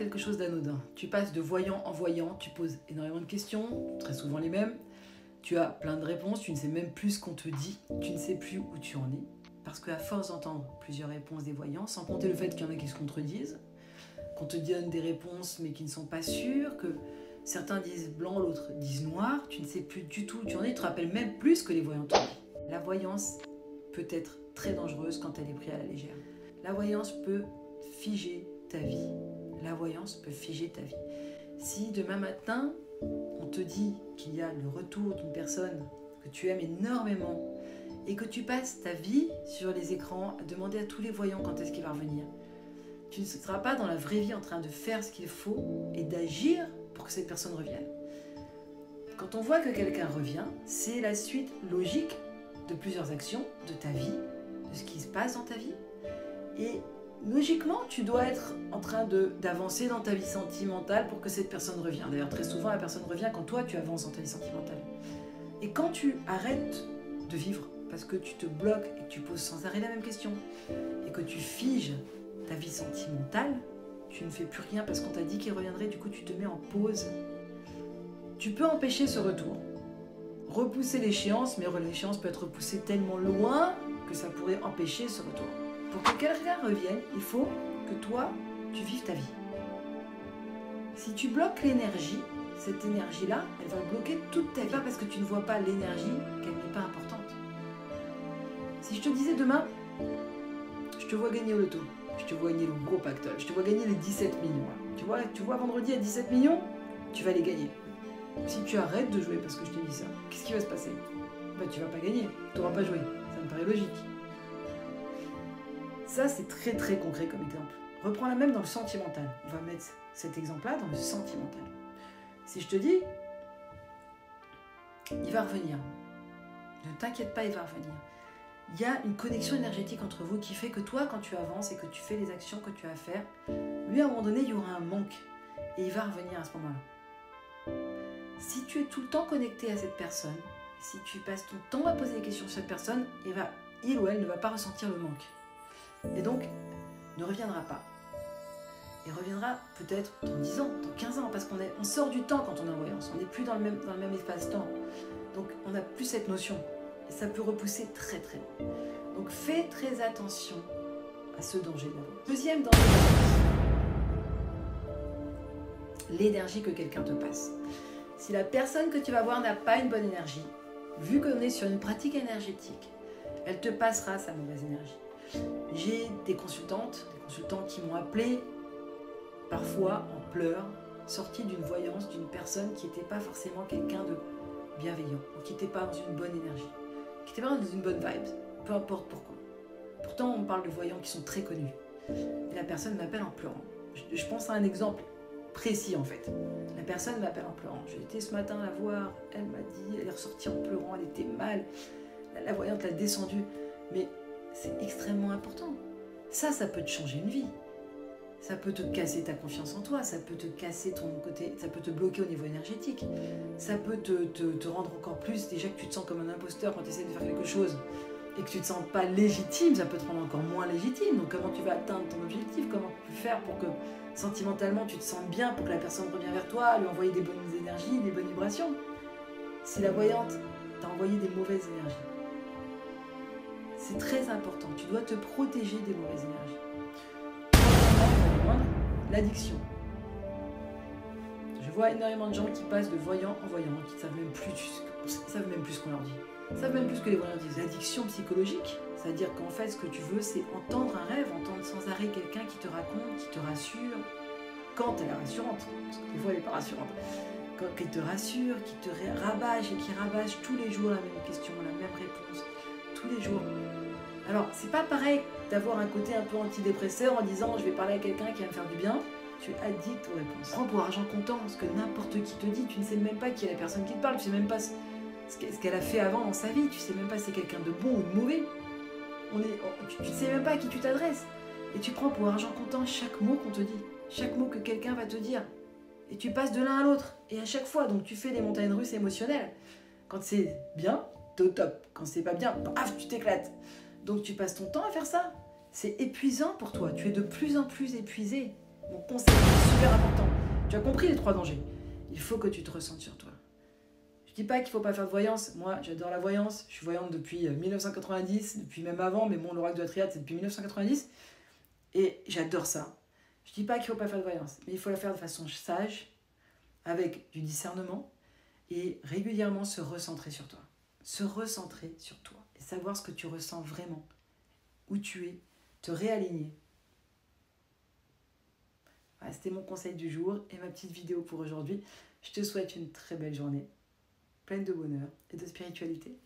quelque chose d'anodin. Tu passes de voyant en voyant, tu poses énormément de questions, très souvent les mêmes. Tu as plein de réponses, tu ne sais même plus ce qu'on te dit, tu ne sais plus où tu en es. Parce qu'à force d'entendre plusieurs réponses des voyants, sans compter le fait qu'il y en a qui se contredisent, qu'on te donne des réponses mais qui ne sont pas sûres, que certains disent blanc, l'autre disent noir, tu ne sais plus du tout où tu en es, tu te rappelles même plus ce que les voyants t'ont dit. La voyance peut être très dangereuse quand elle est prise à la légère. La voyance peut figer ta vie. La voyance peut figer ta vie. Si demain matin, on te dit qu'il y a le retour d'une personne que tu aimes énormément et que tu passes ta vie sur les écrans à demander à tous les voyants quand est-ce qu'il va revenir, tu ne seras pas dans la vraie vie en train de faire ce qu'il faut et d'agir pour que cette personne revienne. Quand on voit que quelqu'un revient, c'est la suite logique de plusieurs actions de ta vie, de ce qui se passe dans ta vie. Et logiquement, tu dois être en train d'avancer dans ta vie sentimentale pour que cette personne revienne. D'ailleurs, très souvent, la personne revient quand toi, tu avances dans ta vie sentimentale. Et quand tu arrêtes de vivre, parce que tu te bloques et que tu poses sans arrêt la même question, et que tu figes ta vie sentimentale, tu ne fais plus rien parce qu'on t'a dit qu'il reviendrait, du coup, tu te mets en pause. Tu peux empêcher ce retour. Repousser l'échéance, mais l'échéance peut être repoussée tellement loin que ça pourrait empêcher ce retour. Pour que quelqu'un revienne, il faut que toi, tu vives ta vie. Si tu bloques l'énergie, cette énergie-là, elle va bloquer toute ta vie. Pas parce que tu ne vois pas l'énergie qu'elle n'est pas importante. Si je te disais demain, je te vois gagner au loto, je te vois gagner le gros pactole, je te vois gagner les 17 millions. Tu vois vendredi à 17 millions, tu vas les gagner. Si tu arrêtes de jouer parce que je te dis ça, qu'est-ce qui va se passer? Tu vas pas gagner, tu n'auras pas joué. Ça me paraît logique. Ça, c'est très très concret comme exemple. Reprends-la même dans le sentimental. On va mettre cet exemple-là dans le sentimental. Si je te dis, il va revenir. Ne t'inquiète pas, il va revenir. Il y a une connexion énergétique entre vous qui fait que toi, quand tu avances et que tu fais les actions que tu as à faire, lui, à un moment donné, il y aura un manque. Et il va revenir à ce moment-là. Si tu es tout le temps connecté à cette personne, si tu passes ton temps à poser des questions sur cette personne, il ou elle ne va pas ressentir le manque. Et donc, ne reviendra pas. Et reviendra peut-être dans 10 ans, dans 15 ans, parce qu'on sort du temps quand on est en voyance. On n'est plus dans le même espace-temps. Donc, on n'a plus cette notion. Et ça peut repousser très très loin. Donc, fais très attention à ce danger-là. Deuxième danger, l'énergie que quelqu'un te passe. Si la personne que tu vas voir n'a pas une bonne énergie, vu qu'on est sur une pratique énergétique, elle te passera sa mauvaise énergie. J'ai des consultants qui m'ont appelé parfois en pleurs, sortis d'une voyance d'une personne qui n'était pas forcément quelqu'un de bienveillant, ou qui n'était pas dans une bonne énergie, qui n'était pas dans une bonne vibe, peu importe pourquoi. Pourtant, on parle de voyants qui sont très connus. Et la personne m'appelle en pleurant. Je pense à un exemple précis en fait. La personne m'appelle en pleurant. J'ai été ce matin la voir, elle m'a dit, elle est ressortie en pleurant, elle était mal. La voyante l'a descendue. Mais c'est extrêmement important. Ça peut te changer une vie. Ça peut te casser ta confiance en toi, ça peut te casser ton côté, ça peut te bloquer au niveau énergétique. Ça peut te rendre encore plus, déjà que tu te sens comme un imposteur quand tu essaies de faire quelque chose et que tu ne te sens pas légitime, ça peut te rendre encore moins légitime. Donc comment tu vas atteindre ton objectif? Comment tu peux faire pour que sentimentalement tu te sentes bien, pour que la personne revienne vers toi, lui envoyer des bonnes énergies, des bonnes vibrations? Si la voyante t'a envoyé des mauvaises énergies, c'est très important, tu dois te protéger des mauvaises énergies. L'addiction. Je vois énormément de gens qui passent de voyant en voyant, qui ne savent même plus ce qu'on leur dit. Ils ne savent même plus ce que les voyants disent. L'addiction psychologique, c'est-à-dire qu'en fait, ce que tu veux, c'est entendre un rêve, entendre sans arrêt quelqu'un qui te raconte, qui te rassure, quand elle est rassurante, parce que des fois, elle n'est pas rassurante. Quand elle te rassure, qui te rabâche et qui rabâche tous les jours la même question, la même réponse, tous les jours. Alors, c'est pas pareil d'avoir un côté un peu antidépresseur en disant je vais parler à quelqu'un qui va me faire du bien. Tu es addict aux réponses. Prends pour argent comptant ce que n'importe qui te dit. Tu ne sais même pas qui est la personne qui te parle. Tu ne sais même pas ce qu'elle a fait avant dans sa vie. Tu ne sais même pas si c'est quelqu'un de bon ou de mauvais. Tu ne sais même pas à qui tu t'adresses. Et tu prends pour argent comptant chaque mot qu'on te dit. Chaque mot que quelqu'un va te dire. Et tu passes de l'un à l'autre. Et à chaque fois, donc tu fais des montagnes russes émotionnelles. Quand c'est bien, t'es au top. Quand c'est pas bien, paf, tu t'éclates. Donc tu passes ton temps à faire ça. C'est épuisant pour toi. Tu es de plus en plus épuisé. Mon conseil est super important. Tu as compris les 3 dangers. Il faut que tu te ressentes sur toi. Je dis pas qu'il faut pas faire de voyance. Moi, j'adore la voyance. Je suis voyante depuis 1990, depuis même avant, mais mon l'oracle de la triade, c'est depuis 1990. Et j'adore ça. Je dis pas qu'il faut pas faire de voyance, mais il faut la faire de façon sage, avec du discernement, et régulièrement se recentrer sur toi. Se recentrer sur toi. Et savoir ce que tu ressens vraiment. Où tu es. Te réaligner. Voilà, c'était mon conseil du jour et ma petite vidéo pour aujourd'hui. Je te souhaite une très belle journée, pleine de bonheur et de spiritualité.